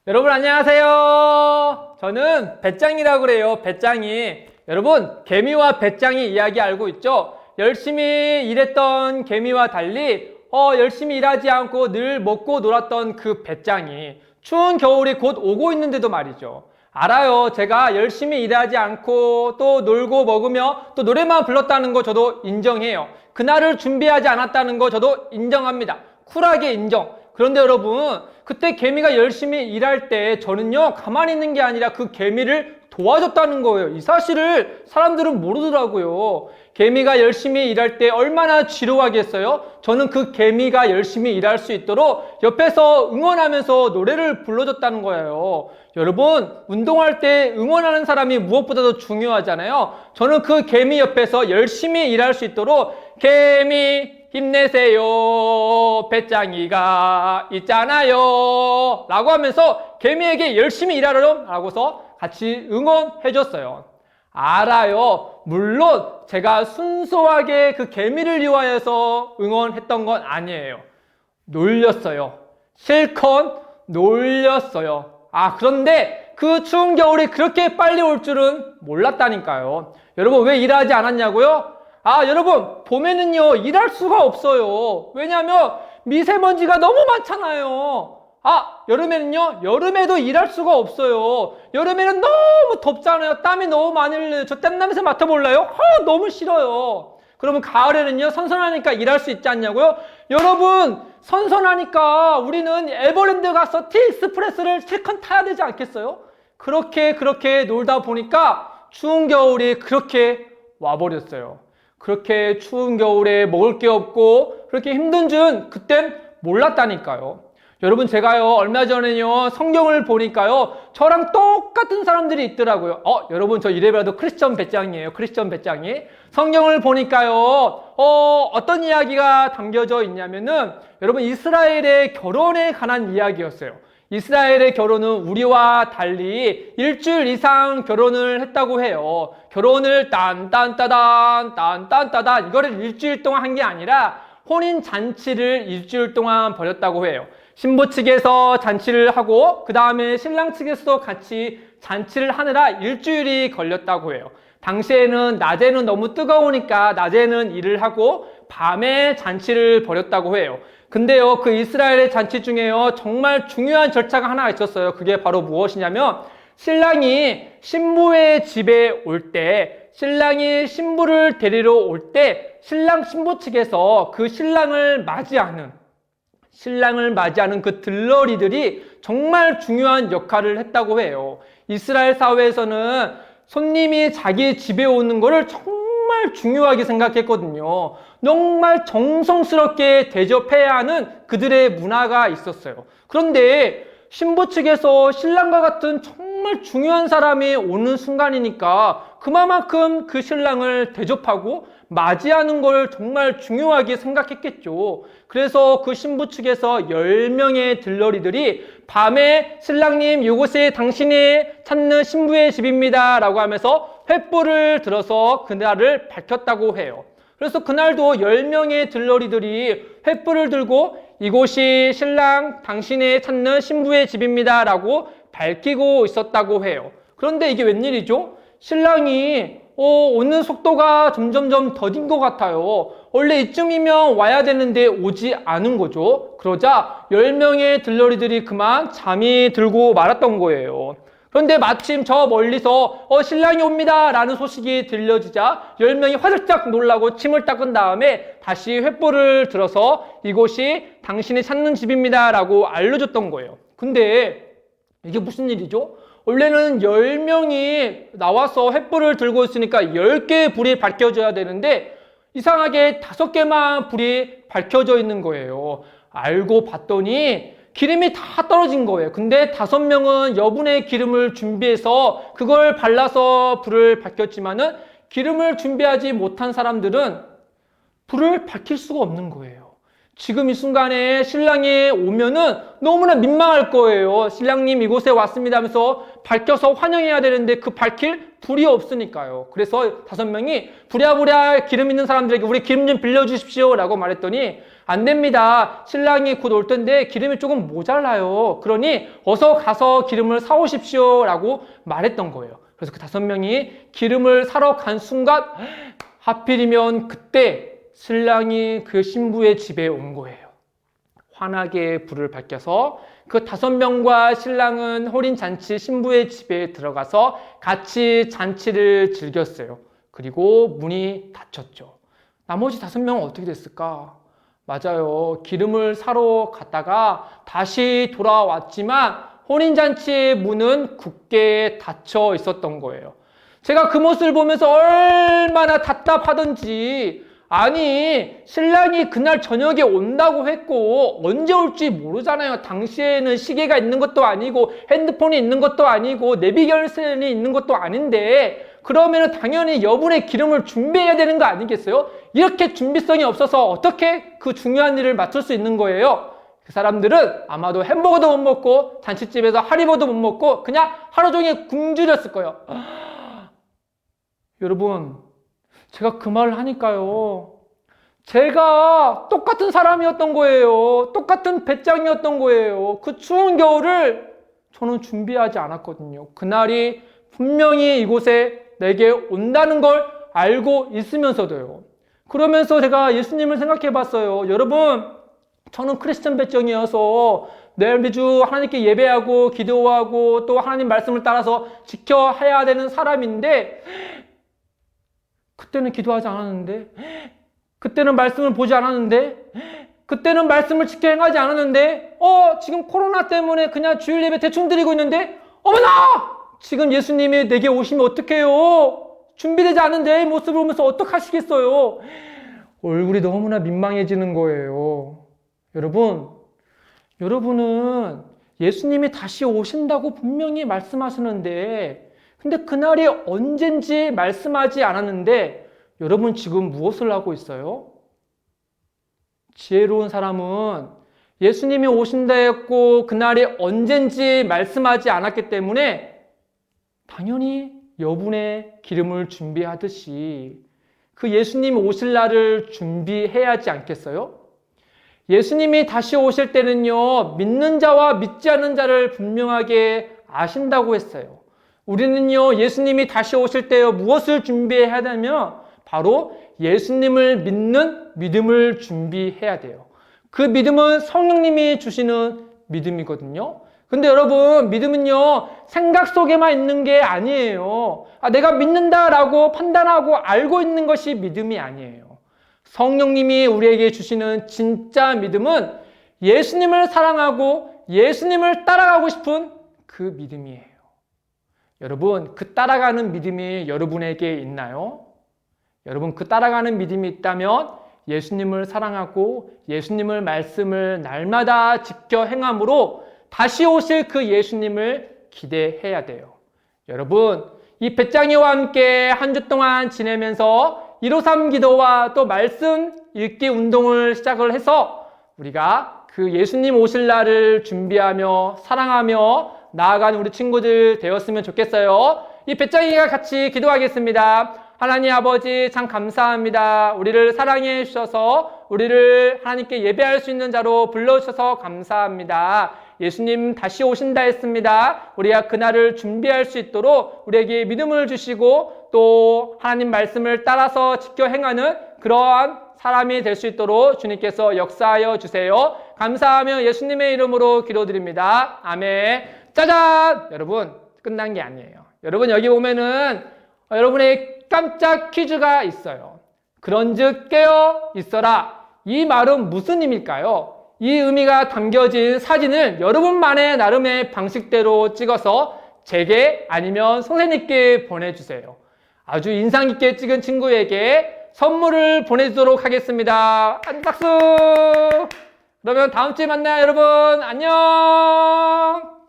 여러분 안녕하세요. 저는 배짱이라고 그래요. 배짱이. 여러분 개미와 배짱이 이야기 알고 있죠? 열심히 일했던 개미와 달리 열심히 일하지 않고 늘 먹고 놀았던 그 배짱이 추운 겨울이 곧 오고 있는데도 말이죠. 알아요. 제가 열심히 일하지 않고 또 놀고 먹으며 또 노래만 불렀다는 거 저도 인정해요. 그날을 준비하지 않았다는 거 저도 인정합니다. 쿨하게 인정. 그런데 여러분, 그때 개미가 열심히 일할 때 저는요, 가만히 있는 게 아니라 그 개미를 도와줬다는 거예요. 이 사실을 사람들은 모르더라고요. 개미가 열심히 일할 때 얼마나 지루하겠어요? 저는 그 개미가 열심히 일할 수 있도록 옆에서 응원하면서 노래를 불러줬다는 거예요. 여러분, 운동할 때 응원하는 사람이 무엇보다도 중요하잖아요. 저는 그 개미 옆에서 열심히 일할 수 있도록 개미 힘내세요. 배짱이가 있잖아요. 라고 하면서 개미에게 열심히 일하라고서 같이 응원해줬어요. 알아요. 물론 제가 순수하게 그 개미를 위하여서 응원했던 건 아니에요. 놀렸어요. 실컷 놀렸어요. 그런데 그 추운 겨울이 그렇게 빨리 올 줄은 몰랐다니까요. 여러분 왜 일하지 않았냐고요? 여러분, 봄에는요, 일할 수가 없어요. 왜냐하면 미세먼지가 너무 많잖아요. 여름에는요, 여름에도 일할 수가 없어요. 여름에는 너무 덥잖아요. 땀이 너무 많이 흘려요. 저 땀 냄새 맡아볼래요? 너무 싫어요. 그러면 가을에는요, 선선하니까 일할 수 있지 않냐고요? 여러분, 선선하니까 우리는 에버랜드 가서 티익스프레스를 실컷 타야 되지 않겠어요? 그렇게 놀다 보니까 추운 겨울이 그렇게 와버렸어요. 그렇게 추운 겨울에 먹을 게 없고 그렇게 힘든 줄 그땐 몰랐다니까요. 여러분 제가요 얼마 전에요 성경을 보니까요 저랑 똑같은 사람들이 있더라고요. 여러분 저 이래봬도 크리스천 배짱이에요. 크리스천 배짱이. 성경을 보니까요 어떤 이야기가 담겨져 있냐면은 여러분 이스라엘의 결혼에 관한 이야기였어요. 이스라엘의 결혼은 우리와 달리 일주일 이상 결혼을 했다고 해요. 결혼을 딴딴따단 이거를 일주일 동안 한 게 아니라 혼인 잔치를 일주일 동안 벌였다고 해요. 신부 측에서 잔치를 하고 그 다음에 신랑 측에서도 같이 잔치를 하느라 일주일이 걸렸다고 해요. 당시에는 낮에는 너무 뜨거우니까 낮에는 일을 하고 밤에 잔치를 벌였다고 해요. 근데요, 그 이스라엘의 잔치 중에요, 정말 중요한 절차가 하나 있었어요. 그게 바로 무엇이냐면, 신랑이 신부의 집에 올 때, 신랑이 신부를 데리러 올 때, 신랑 신부 측에서 그 신랑을 맞이하는 그 들러리들이 정말 중요한 역할을 했다고 해요. 이스라엘 사회에서는 손님이 자기 집에 오는 거를 정말 중요하게 생각했거든요. 정말 정성스럽게 대접해야 하는 그들의 문화가 있었어요. 그런데 신부 측에서 신랑과 같은 정말 중요한 사람이 오는 순간이니까 그만큼 그 신랑을 대접하고 맞이하는 걸 정말 중요하게 생각했겠죠. 그래서 그 신부 측에서 10명의 들러리들이 밤에 신랑님 이곳이 당신이 찾는 신부의 집입니다 라고 하면서 횃불을 들어서 그날을 밝혔다고 해요. 그래서 그날도 10명의 들러리들이 횃불을 들고 이곳이 신랑 당신이 찾는 신부의 집입니다 라고 밝히고 있었다고 해요. 그런데 이게 웬일이죠? 신랑이 오는 속도가 점점점 더딘 것 같아요. 원래 이쯤이면 와야 되는데 오지 않은 거죠. 그러자 10명의 들러리들이 그만 잠이 들고 말았던 거예요. 그런데 마침 저 멀리서 신랑이 옵니다 라는 소식이 들려지자 10명이 화들짝 놀라고 침을 닦은 다음에 다시 횃불을 들어서 이곳이 당신이 찾는 집입니다 라고 알려줬던 거예요. 근데 이게 무슨 일이죠? 원래는 10명이 나와서 횃불을 들고 있으니까 10개의 불이 밝혀져야 되는데 이상하게 5개만 불이 밝혀져 있는 거예요. 알고 봤더니 기름이 다 떨어진 거예요. 근데 5명은 여분의 기름을 준비해서 그걸 발라서 불을 밝혔지만은 기름을 준비하지 못한 사람들은 불을 밝힐 수가 없는 거예요. 지금 이 순간에 신랑이 오면은 너무나 민망할 거예요. 신랑님 이곳에 왔습니다 하면서 밝혀서 환영해야 되는데 그 밝힐 불이 없으니까요. 그래서 5명이 부랴부랴 기름 있는 사람들에게 우리 기름 좀 빌려주십시오 라고 말했더니 안 됩니다. 신랑이 곧 올 텐데 기름이 조금 모자라요. 그러니 어서 가서 기름을 사오십시오 라고 말했던 거예요. 그래서 그 5명이 기름을 사러 간 순간 하필이면 그때 신랑이 그 신부의 집에 온 거예요. 환하게 불을 밝혀서 그 5명과 신랑은 호린잔치 신부의 집에 들어가서 같이 잔치를 즐겼어요. 그리고 문이 닫혔죠. 나머지 5명은 어떻게 됐을까? 맞아요. 기름을 사러 갔다가 다시 돌아왔지만 혼인잔치의 문은 굳게 닫혀 있었던 거예요. 제가 그 모습을 보면서 얼마나 답답하던지, 아니 신랑이 그날 저녁에 온다고 했고 언제 올지 모르잖아요. 당시에는 시계가 있는 것도 아니고 핸드폰이 있는 것도 아니고 내비게이션이 있는 것도 아닌데 그러면 당연히 여분의 기름을 준비해야 되는 거 아니겠어요? 이렇게 준비성이 없어서 어떻게 그 중요한 일을 맡을 수 있는 거예요? 그 사람들은 아마도 햄버거도 못 먹고 잔치집에서 하리보도 못 먹고 그냥 하루 종일 굶주렸을 거예요. 여러분, 제가 그 말을 하니까요, 제가 똑같은 사람이었던 거예요. 똑같은 배짱이었던 거예요. 그 추운 겨울을 저는 준비하지 않았거든요. 그날이 분명히 이곳에 내게 온다는 걸 알고 있으면서도요. 그러면서 제가 예수님을 생각해 봤어요. 여러분, 저는 크리스천 배짱이어서 매주 하나님께 예배하고 기도하고 또 하나님 말씀을 따라서 지켜야 되는 사람인데 그때는 기도하지 않았는데, 그때는 말씀을 보지 않았는데, 그때는 말씀을 지켜 행하지 않았는데, 지금 코로나 때문에 그냥 주일 예배 대충 드리고 있는데, 어머나! 지금 예수님이 내게 오시면 어떡해요? 준비되지 않은 내 모습을 보면서 어떡하시겠어요? 얼굴이 너무나 민망해지는 거예요. 여러분은 예수님이 다시 오신다고 분명히 말씀하시는데, 근데 그날이 언젠지 말씀하지 않았는데 여러분 지금 무엇을 하고 있어요? 지혜로운 사람은 예수님이 오신다 했고 그날이 언젠지 말씀하지 않았기 때문에 당연히 여분의 기름을 준비하듯이 그 예수님이 오실 날을 준비해야 하지 않겠어요? 예수님이 다시 오실 때는요, 믿는 자와 믿지 않는 자를 분명하게 아신다고 했어요. 우리는요, 예수님이 다시 오실 때요, 무엇을 준비해야 되냐면 바로 예수님을 믿는 믿음을 준비해야 돼요. 그 믿음은 성령님이 주시는 믿음이거든요. 근데 여러분, 믿음은요, 생각 속에만 있는 게 아니에요. 내가 믿는다라고 판단하고 알고 있는 것이 믿음이 아니에요. 성령님이 우리에게 주시는 진짜 믿음은 예수님을 사랑하고 예수님을 따라가고 싶은 그 믿음이에요. 여러분, 그 따라가는 믿음이 여러분에게 있나요? 여러분, 그 따라가는 믿음이 있다면 예수님을 사랑하고 예수님을 말씀을 날마다 지켜 행함으로 다시 오실 그 예수님을 기대해야 돼요. 여러분, 이 배짱이와 함께 한 주 동안 지내면서 153 기도와 또 말씀 읽기 운동을 시작을 해서 우리가 그 예수님 오실 날을 준비하며 사랑하며 나아가는 우리 친구들 되었으면 좋겠어요. 이 배짱이가 같이 기도하겠습니다. 하나님 아버지 참 감사합니다. 우리를 사랑해 주셔서 우리를 하나님께 예배할 수 있는 자로 불러주셔서 감사합니다. 예수님 다시 오신다 했습니다. 우리가 그날을 준비할 수 있도록 우리에게 믿음을 주시고 또 하나님 말씀을 따라서 지켜 행하는 그러한 사람이 될 수 있도록 주님께서 역사하여 주세요. 감사하며 예수님의 이름으로 기도드립니다. 아멘. 짜잔! 여러분, 끝난 게 아니에요. 여러분, 여기 보면은 여러분의 깜짝 퀴즈가 있어요. 그런즉 깨어 있어라. 이 말은 무슨 의미일까요? 이 의미가 담겨진 사진을 여러분만의 나름의 방식대로 찍어서 제게 아니면 선생님께 보내주세요. 아주 인상 깊게 찍은 친구에게 선물을 보내주도록 하겠습니다. 한 박수! 그러면 다음 주에 만나요, 여러분. 안녕!